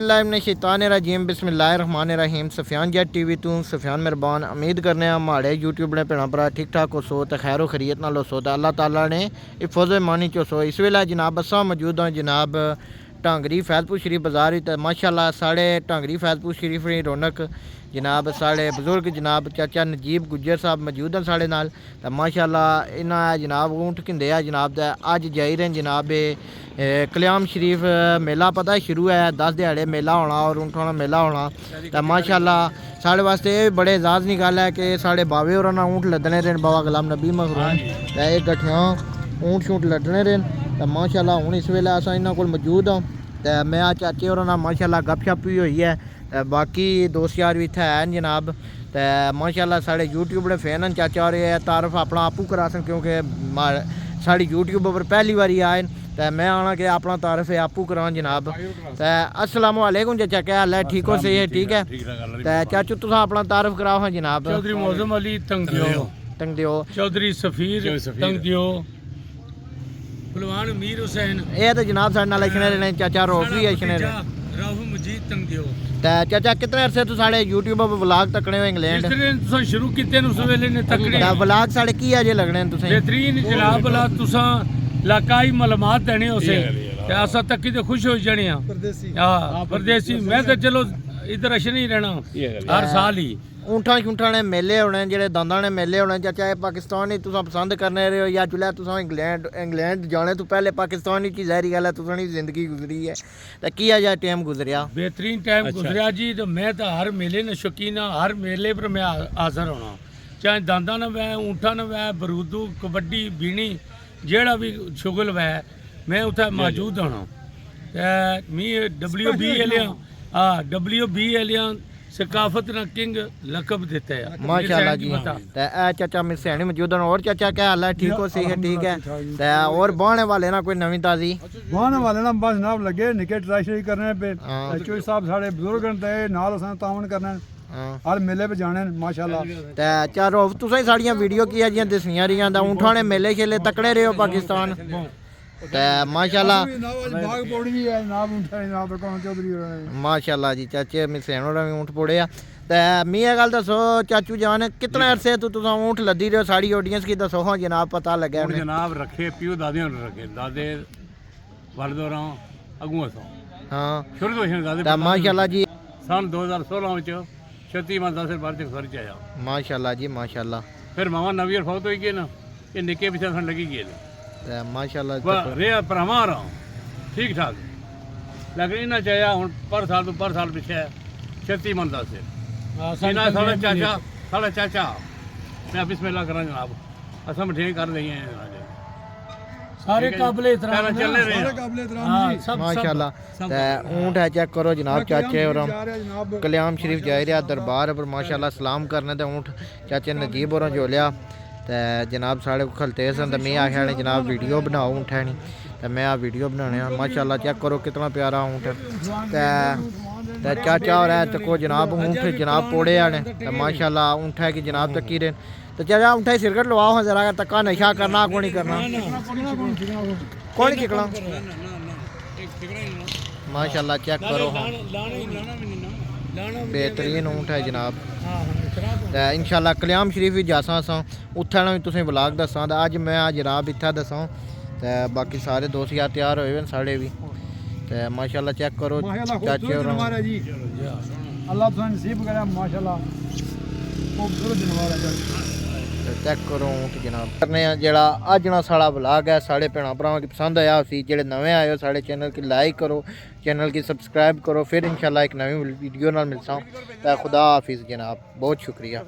शैतानिर्रजीम बिस्मिल्लाहिर्रहमानिर्रहीम Safiyan jet TV तू सफियान मेहरबान उम्मीद करने माड़े यूट्यूब ने भैन भरा ठीक ठाक हो सो तो खैरो खरीत नाल हो सो तो अल्लाह ताला ने हिफाज़ मानी चो सो। इस वेला जनाब असा मौजूद हाँ जनाब ढांगरी फैजपुर शरीफ बाज़ार तो माशाअल्लाह साढ़े ढांगरी फैजपुर शरीफ की रौनक जनाब साढ़े बुजुर्ग जनाब चाचा नजीब गुज्जर साहब मौजूद हैं साढ़े नाल तो माशाअल्लाह इन्हें जनाब ऊँट किंदे है जनाब अज जाई रहे जनाब कल्याम शरीफ मेला पता है शुरू है 10 दिहाड़े मेला होना और ऊँट होना मेला होना तो माशाअल्लाह साढ़े वास्ते बड़े एजाज़ की गल है कि साढ़े बावे और ऊँट लदने रहे बाबा गुलाम नबी मखरूम तो ये गठियाँ ऊँट शूट लदने रहे तो माशाअल्लाह हूँ इस वेले अस इन्होंने को मौजूद हाँ तो मैं चाचे और माशाअल्लाह गपशप भी हुई है बाकी दोस्त यार भी इतने हैं जनाब तो माशाअल्लाह साढ़े यूट्यूब ने फैन हैं चाचा और तारफ अपना आपू करा सन क्योंकि साड़ी यूट्यूब पर पहली बारी आए तो मैं आना कि अपना तारफ आपू करां जनाब तो अस्सलाम वालेकुम चाचा क्या हाल है ठीक हो सही है ठीक है तो चाचू तुम अपना तारफ कराओ हाँ जनाब। चौधरी मौजम अली तंगदियो चौधरी सफीर तंगदियो पहलवान मीर हुसैन ये तो जनाब साढ़े नाल इशने रहने चाचा रोफ भी इशने राहु मजीद तंगदियो तो चाचा कितने अरसे तू साढ़े यूट्यूब पर व्लॉग तकने हो इंग्लैंड तुसा शुरू कीते उस वेले ने तकने व्लॉग साढ़े की अजे लगने तुसें बेहतरीन जनाब अल्लाह तुसा लाकाई मालूमात देने उसे ते असा तकी ते खुश हो जाने हां परदेसी मैं तो चलो इधर अश नहीं रहना हर साल ही ऊँठा शूठा ने मेले होने जेह्ड़े दंदा ने मेले होने चाचा ये पाकिस्तान ही तुसां पसंद करने रहे हो या जुल्लै तुसां इंग्लैंड जाने तो पहले पाकिस्तान ही ज़ाहिरी गल है तुसां दी जिंदगी गुजरी है तो किया जा टाइम गुजरिया बेहतरीन टाइम गुजरिया जी तो मैं तो हर मेले न शौकीन हाँ हर मेले पर मैं हाजिर होना चाहे दंदा न वै ऊँठा न वै बरूदू कबड्डी बीनी जेड़ा भी शुगल वै मैं उत्थे मौजूद होना मी WB आलियां सकाफत ना किंग लकब देता है माशाल्लाह जी तो ए चाचा मेरे सैनी मौजूद हैं और चाचा क्या हाल है ठीक हो सही है ठीक है तो और बहाने वाले ना कोई नवी ताजी बहाने वाले ना बस जनाब लगे निके ट्राई करने पे चोई साहब साढ़े बुजुर्ग ते नाल असां तावन करने हर मेले पे जाने माशाल्लाह ते चलो तुसें साड़ियां वीडियो की जियां दसियां रहियां दा ऊँठा ने मेले शेले तकड़े रहे हो पाकिस्तान ते माशाल्लाह माशाल्लाह जी चाचे मेरे सैन होरें भी ऊँट पोड़े ते मी ये गल दसो चाचू जान कितने अरसे तो तुम ऊँट लद्दी रहे हो साड़ी ऑडियंस की दसो हाँ जनाब पता लगे जनाब रखे पियो दादे रखे दादे वलदोरा अगुआ सो हाँ शुरू तो माशाल्लाह जी सन 2016 में 36 मन 10 बार तक खर्च आया माशाल्लाह जी माशाल्लाह फिर मामा नवी फौत हो गए ना ये निके पिछले सन लगी गए माशाल्लाह रे पर हमारा ठीक ठाक लेकिन इन्हें चाहिए हूँ पर साल पिछले 36 मन 10 साढ़े चाचा मैं बिस्मिल्लाह करा जनाब असम ठीक कर रही हैं सारे काबिले माशाल्लाह ऊँट है चेक करो जनाब चाचे और कल्याम शरीफ जा रहा दरबार पर माशाल्लाह सलाम करने तो ऊँट चाचे नजीब और जो लिया तो जनाब साढ़े को खलते सन तो मैं आख्या ने जनाब वीडियो बनाओ ऊँट है नहीं तो मैं आ वीडियो बनाने माशाल्लाह चेक करो कितना प्यारा ऊँट तो चाचा और है चको जनाब ऊँट जनाब पोड़े आने तो माशाल्लाह ऊँट है कि जनाब तकी रहे तो चाचा ऊँठा ही सिरकट लवाओ हाँ जरा तक्का नशा करना को नहीं करना कौन चिकना माशाल्लाह चेक करो हाँ बेहतरीन ऊँट है जनाब तो इंशाल्लाह कल्याम शरीफ भी जासा असां उत्थे भी तुसें ब्लॉग दसां तो अज मैं जनाब इत्थे दसां तो बाकी सारे दोस्त यार तैयार होए साढ़े भी तो माशाल्लाह चेक करो चाचे और अल्लाह तुसें नसीब करे माशाल्लाह खूबसूरत जनवार है चेक करो ऊँट जनाब करने जेड़ा अज ना साढ़ा ब्लॉग है साढ़े भैन भरावां की पसंद आया उसी जेड़े नवे आए हो साढ़े चैनल की लाइक करो चैनल की सब्सक्राइब करो फिर इंशाल्लाह एक नवी वीडियो नाल मिलसां तो खुदा हाफिज़ जनाब बहुत शुक्रिया।